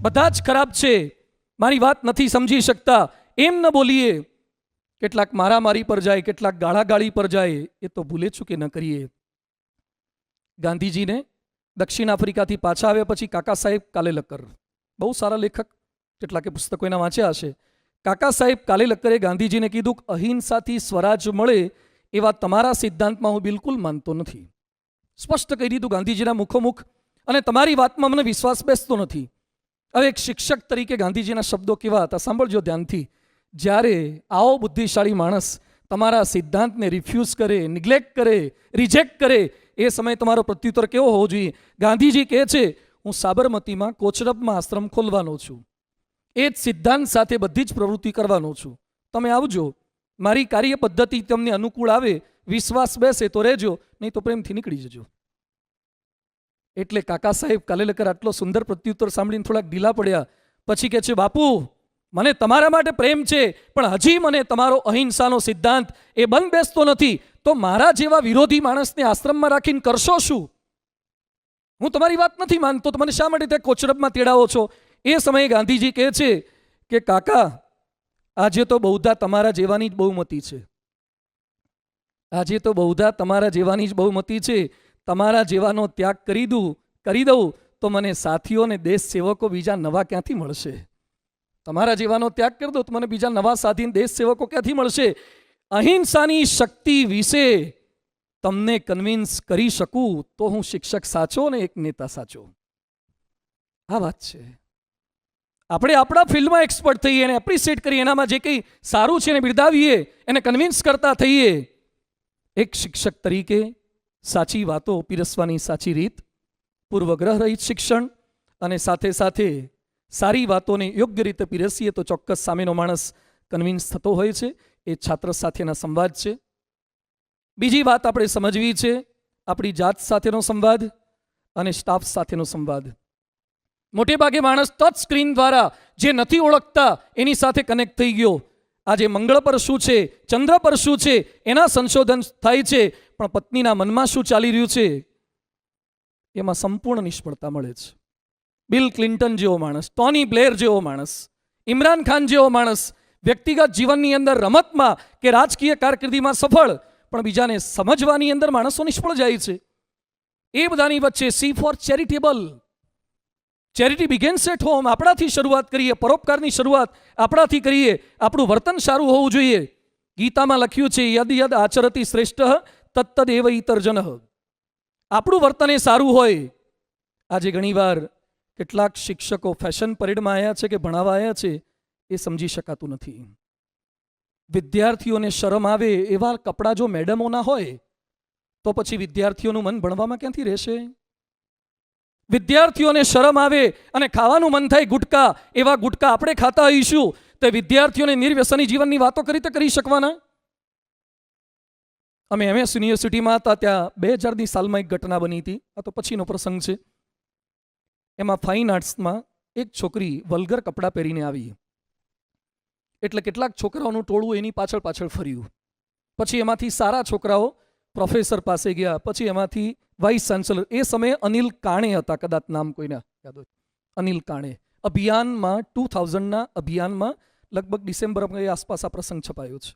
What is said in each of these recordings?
બધા જ ખરાબ છે, મારી વાત નથી સમજી શકતા, એમ ન બોલીએ. કેટલાક મારામારી પર જાય, કેટલાક ગાળાગાળી પર જાય, એ તો ભૂલે ચૂકે ન કરીએ. ગાંધીજીને દક્ષિણ આફ્રિકાથી પાછા આવ્યા પછી કાકા સાહેબ કાલેલકર, બહુ સારા લેખક, કેટલાકે પુસ્તકો એના વાંચ્યા હશે. કાકા સાહેબ કાલેલકરે ગાંધીજીને કીધું કે અહિંસાથી સ્વરાજ મળે એવા તમારા સિદ્ધાંતમાં હું બિલકુલ માનતો નથી. સ્પષ્ટ કહી દીધું ગાંધીજીના મુખોમુખ, અને તમારી વાતમાં મને વિશ્વાસ બેસતો નથી. હવે એક શિક્ષક તરીકે ગાંધીજીના શબ્દો કેવા હતા સાંભળજો ધ્યાનથી. જ્યારે આવો બુદ્ધિશાળી માણસ તમારા સિદ્ધાંતને રિફ્યુઝ કરે, નિગ્લેક્ટ કરે, રિજેક્ટ કરે, એ સમયે તમારો પ્રત્યુત્તર કેવો હોવો જોઈએ? ગાંધીજી કહે છે, હું સાબરમતીમાં કોચરબમાં આશ્રમ ખોલવાનો છું, એ જ સિદ્ધાંત સાથે બધી જ પ્રવૃત્તિ કરવાનો છું. તમે આવજો, મારી કાર્ય પદ્ધતિ તમને અનુકૂળ આવે, વિશ્વાસ બેસે તો રહેજો, નહીં તો પ્રેમથી નીકળી જજો. એટલે કાકા સાહેબ કાલેલકર આટલો સુંદર પ્રત્યુત્તર સાંભળીને થોડાક ઢીલા પડ્યા. પછી કહે છે, બાપુ મને તમારા માટે પ્રેમ છે, પણ હજી મને તમારો અહિંસાનો સિદ્ધાંત એ બંધ બેસતો નથી. તો મારા જેવા વિરોધી માણસને આશ્રમમાં રાખીને કરશો શું? હું તમારી વાત નથી માનતો, તો મને શા માટે ત્યાં કોચરબમાં તેડાવો છો? એ સમયે ગાંધીજી કહે છે કે કાકા, આજે તો બહુધા તમારા જેવાની જ બહુમતી છે. આજે તો બહુધા તમારા જેવાની જ બહુમતી છે. તમારા જેવાનો ત્યાગ કરી દઉં તો મને સાથીઓ અને દેશ સેવકો બીજા નવા ક્યાંથી મળશે? તમારા જેવાનો ત્યાગ કરી દો તો મને બીજા નવા સાથી દેશ સેવકો ક્યાંથી મળશે? અહિંસાની શક્તિ વિશે તમને કન્વિન્સ કરી શકું તો હું શિક્ષક સાચો ને એક નેતા સાચો. આ વાત છે. આપણે આપણા ફિલ્ડમાં એક્સપર્ટ થઈએ, એને એપ્રિશિએટ કરીએ, એનામાં જે કંઈ સારું છે એને બિરદાવીએ, એને કન્વિન્સ કરતા થઈએ. એક શિક્ષક તરીકે સાચી વાતો પીરસવાની સાચી રીત, પૂર્વગ્રહ રહિત શિક્ષણ, અને સાથે સાથે સારી વાતોને યોગ્ય રીતે પીરસીએ તો ચોક્કસ સામેનો માણસ કન્વિન્સ થતો હોય છે. એ છાત્ર સાથેના સંવાદ છે. બીજી વાત આપણે સમજવી છે, આપણી જાત સાથેનો સંવાદ અને સ્ટાફ સાથેનો સંવાદ. મોટે ભાગે માણસ ટચ સ્ક્રીન દ્વારા જે નથી ઓળખતા એની સાથે કનેક્ટ થઈ ગયો. આજે મંગળ પર શું છે, ચંદ્ર પર શું છે, એના સંશોધન થાય છે, પણ પત્નીના મનમાં શું ચાલી રહ્યું છે એમાં સંપૂર્ણ નિષ્ફળતા મળે છે. બિલ ક્લિન્ટન જેવો માણસ, ટોની બ્લેર જેવો માણસ, ઇમરાન ખાન જેવો માણસ વ્યક્તિગત જીવનની અંદર, રમતમાં કે રાજકીય કારકિર્દીમાં સફળ, પણ બીજાને સમજવાની અંદર માણસો નિષ્ફળ જાય છે. એ બધાની વચ્ચે C for charitable. Charity begins at home. આપણાથી શરૂઆત કરીએ, પરોપકારની શરૂઆત આપણાથી કરીએ. આપણું વર્તન સારું હોવું જોઈએ. ગીતામાં લખ્યું છે, યદ યદ આચરતી શ્રેષ્ઠ તત્તદ એવ ઇતરજનઃ. આપણું વર્તન એ સારું હોય. આજે ઘણીવાર કેટલાક શિક્ષકો ફેશન પરેડમાં આવ્યા છે કે ભણાવવા આવ્યા છે એ સમજી શકાતું નથી. વિદ્યાર્થીઓને શરમ આવે એવા કપડાં જો મેડમોના હોય તો પછી વિદ્યાર્થીઓનું મન ભણવામાં ક્યાંથી રહેશે? વિદ્યાર્થીઓને શરમ આવે અને ખાવાનું મન થાય ગુટકા, એવા ગુટકા આપણે ખાતા હોઈશું તો વિદ્યાર્થીઓને નિર્વ્યસની જીવનની વાતો કરી શકવાના? અમે MS યુનિવર્સિટીમાં હતા ત્યાં 2000ની સાલમાં એક ઘટના બની હતી. આ તો પછીનો પ્રસંગ છે. એમાં ફાઇન આર્ટ્સમાં એક છોકરી વલ્ગર કપડાં પહેરીને આવી, એટલે કેટલાક છોકરાઓનું ટોળું એની પાછળ પાછળ ફર્યું. પછી એમાંથી સારા છોકરાઓ પ્રોફેસર પાસે ગયા, પછી એમાંથી વાઇસ ચાન્સલર, એ સમયે અનિલ કાણે હતા, કદાચ નામ કોઈને યાદ હોય, અનિલ કાણે. અભિયાનમાં 2000ના અભિયાનમાં લગભગ ડિસેમ્બર આસપાસ આ પ્રસંગ છપાયો છે.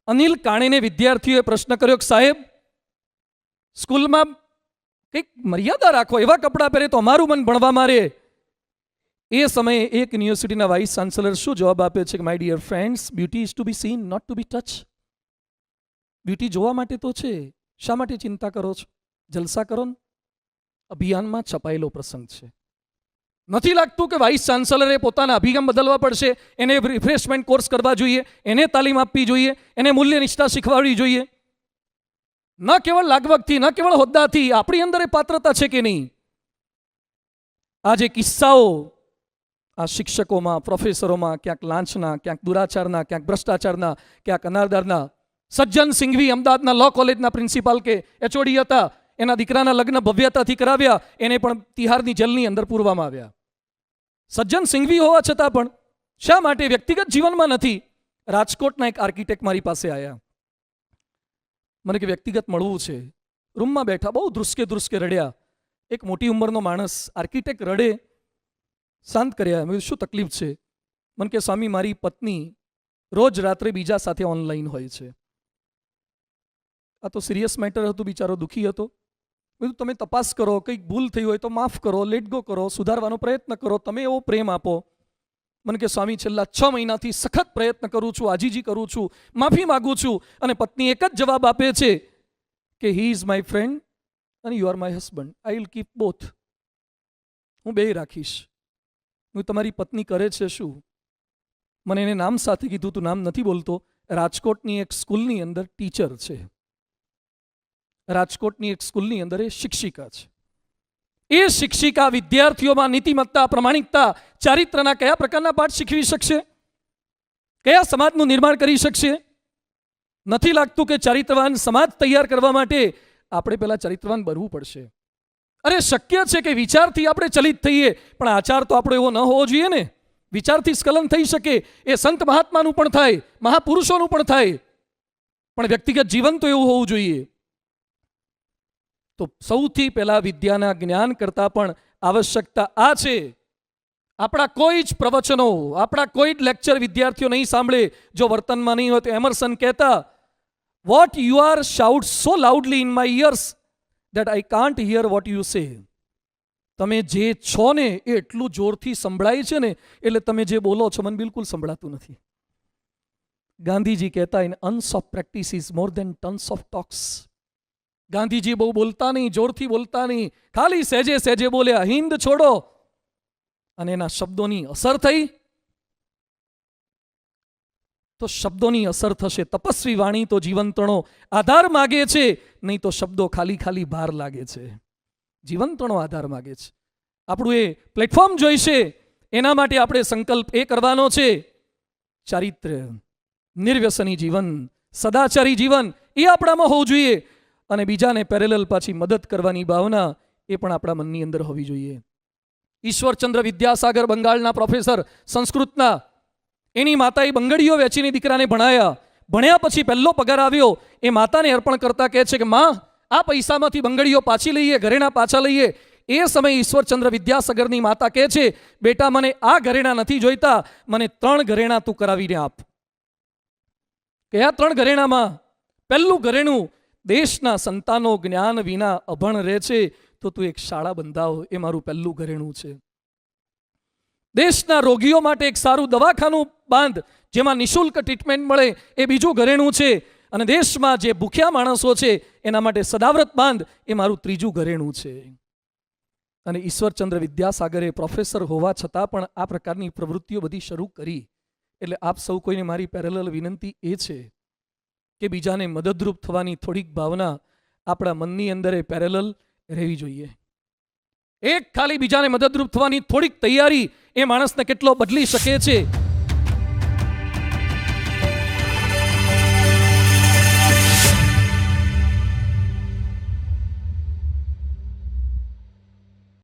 અનિલ કાણેને વિદ્યાર્થીઓએ પ્રશ્ન કર્યો કે સાહેબ, સ્કૂલમાં કંઈક મર્યાદા રાખો, એવા કપડાં પહેરે તો અમારું મન ભણવામાં રહે. એ સમયે એક યુનિવર્સિટીના વાઇસ ચાન્સલર શું જવાબ આપે છે કે my dear friends, beauty is to be seen, not to be touch. Beauty જોવા માટે તો છે, શા માટે ચિંતા કરો છો? જલસા કરો ને. અભિયાનમાં છપાયેલો પ્રસંગ છે. નથી લાગતું કે વાઇસ ચાન્સલરે પોતાના અભિગમ બદલવા પડશે? એને રિફ્રેશમેન્ટ કોર્સ કરવા જોઈએ, એને તાલીમ આપવી જોઈએ, એને મૂલ્ય નિષ્ઠા શીખવાડવી જોઈએ. ન કેવળ લાગવગથી, ન કેવળ હોદ્દાથી, આપણી અંદર એ પાત્રતા છે કે નહીં? આજે કિસ્સાઓ આ શિક્ષકોમાં, પ્રોફેસરોમાં ક્યાંક લાંચના, ક્યાંક દુરાચારના, ક્યાંક ભ્રષ્ટાચારના, ક્યાંક અનારદારના. સજ્જન સિંઘવી અમદાવાદના લો કોલેજના પ્રિન્સિપાલ કે HOD હતા, એના દીકરાના લગ્ન ભવ્યતાથી કરાવ્યા, એને પણ તિહારની જેલની અંદર પૂરવામાં આવ્યા. સજ્જન સિંઘવી હોવા છતાં પણ શા માટે? વ્યક્તિગત જીવનમાં નથી. રાજકોટના એક આર્કિટેક્ટ મારી પાસે આવ્યા, મને કે વ્યક્તિગત મળવું છે. રૂમમાં બેઠા, બહુ ધ્રુસકે રડ્યા. એક મોટી ઉંમરનો માણસ, આર્કિટેક્ટ રડે શાંત કર્યા. મેં કીધું, શું તકલીફ છે? મને કે સ્વામી, મારી પત્ની રોજ રાત્રે બીજા સાથે ઓનલાઈન હોય છે. આ તો સિરિયસ મેટર હતું, બિચારો દુઃખી હતો. મેં કીધું, તમે તપાસ કરો, કંઈક ભૂલ થઈ હોય તો માફ કરો, લેટ ગો કરો, સુધારવાનો પ્રયત્ન કરો, તમે એવો પ્રેમ આપો. મને કે સ્વામી, છેલ્લા 6 મહિનાથી સખત પ્રયત્ન કરું છું, આજીજી કરું છું, માફી માગું છું, અને પત્ની એક જ જવાબ આપે છે કે હી ઇઝ માય ફ્રેન્ડ અને you are my husband, I will keep both. હું બે રાખીશ. હું, તમારી પત્ની કરે છે શું? મને એને નામ સાથે કીધું, તું નામ નથી બોલતો. રાજકોટની એક સ્કૂલની અંદર ટીચર છે. રાજકોટની એક સ્કૂલની અંદર એ શિક્ષિકા છે. એ શિક્ષિકા વિદ્યાર્થીઓમાં નીતિમત્તા, પ્રમાણિકતા, ચારિત્રના કયા પ્રકારના પાઠ શીખવી શકશે? કયા સમાજનું નિર્માણ કરી શકશે? નથી લાગતું કે ચારિત્રવાન સમાજ તૈયાર કરવા માટે આપણે પહેલા ચારિત્રવાન બનવું પડશે. અરે શક્ય છે કે વિચારથી આપણે ચલિત થઈએ, પણ આચાર તો આપણો એવો ન હોવો જોઈએ ને. વિચારથી સ્ખલન થઈ શકે, એ સંત મહાત્માનું પણ થાય, મહાપુરુષોનું પણ થાય, પણ વ્યક્તિગત જીવન તો એવું હોવું જોઈએ. તો સૌથી પહેલા વિદ્યાના જ્ઞાન કરતા પણ આવશ્યકતા આ છે. આપણા કોઈ જ પ્રવચનો, આપણા કોઈ જ લેક્ચર વિદ્યાર્થીઓ નહીં સાંભળે જો વર્તનમાં નહીં હોય. તો એમર્સન કહેતા, what you are shout so loudly in my ears that I can't hear what you say. તમે જે છો ને એ એટલું જોરથી સંભળાય છે ને, એટલે તમે જે બોલો છો મને બિલકુલ સંભળાતું નથી. ગાંધીજી કહેતા, an ounce of practice is more than tons of talks. Gandhiji બહુ બોલતા નહીં, જોરથી બોલતા નહીં, ખાલી સહેજે સહેજે બોલ્યા, હિંદ છોડો, અને એના શબ્દોની અસર થઈ. તો શબ્દોની અસર થશે. તપસ્વી વાણી તો જીવંતણો આધાર માગે છે, નહીં તો શબ્દો ખાલી ખાલી ભાર લાગે છે. જીવંતણો આધાર માગે છે. આપણું એ પ્લેટફોર્મ જોઈશે. એના માટે આપણે સંકલ્પ એ કરવાનો છે, ચારિત્ર્ય, નિર્વ્યસની જીવન, સદાચારી જીવન એ આપણામાં હોવું જોઈએ. અને બીજાને પેરેલલ પાછી મદદ કરવાની ભાવના એ પણ આપણા મનની અંદર હોવી જોઈએ. ઈશ્વરચંદ્ર વિદ્યાસાગર, બંગાળના પ્રોફેસર સંસ્કૃતના, એની માતાએ બંગડીઓ વેચીને દીકરાને ભણાયા. ભણ્યા પછી પહેલો પગાર આવ્યો, એ માતાને અર્પણ કરતા કહે છે કે માં, આ પૈસામાંથી બંગડીઓ પાછી લઈએ, ઘરેણા પાછા લઈએ. એ સમયે ઈશ્વરચંદ્ર વિદ્યાસાગરની માતા કહે છે, બેટા મને આ ઘરેણા નથી જોઈતા, મને 3 ઘરેણા તું કરાવીને આપ. કયા 3 ઘરેણામાં? પહેલું ઘરેણું, દેશના સંતાનો જ્ઞાન વિના અભણ રહે છે, તો તું એક શાળા બંધાવ, એ મારું પહેલું ઘરેણું છે. દેશના રોગીઓ માટે એક સારું દવાખાનું બાંધ, જેમાં નિઃશુલ્ક ટ્રીટમેન્ટ મળે, એ બીજું ઘરેણું છે. અને દેશમાં જે ભૂખ્યા માણસો છે એના માટે સદાવ્રત બાંધ, એ મારું 3જું ઘરેણું છે. અને ઈશ્વરચંદ્ર વિદ્યાસાગરે પ્રોફેસર હોવા છતાં પણ આ પ્રકારની પ્રવૃત્તિઓ બધી શરૂ કરી. એટલે આપ સૌ કોઈને મારી પેરેલલ વિનંતી એ છે કે બીજાને મદદરૂપ થવાની થોડીક ભાવના આપણા મનની અંદર એ પેરેલલ રહેવી જોઈએ. એક ખાલી બીજાને મદદરૂપ થવાની થોડીક તૈયારી એ માણસને કેટલો બદલી શકે છે.